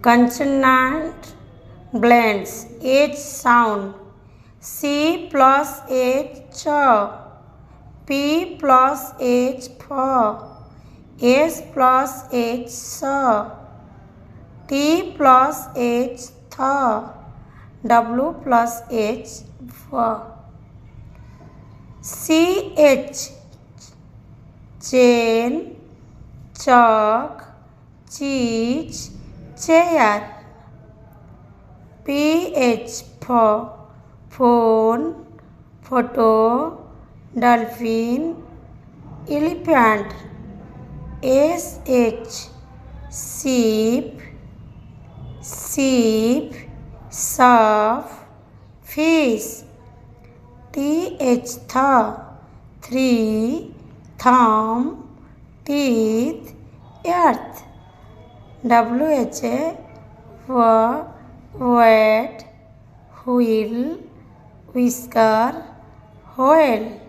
Consonant blends H sound. C plus H ch, P plus H ph, S plus H s, T plus H th, W plus H v. CH chain, chalk, cheese, chair. PH phone, photo, dolphin, elephant. SH sheep, surf, fish. TH three, thumb, teeth, earth. WH wet, wheel, whisker, whale.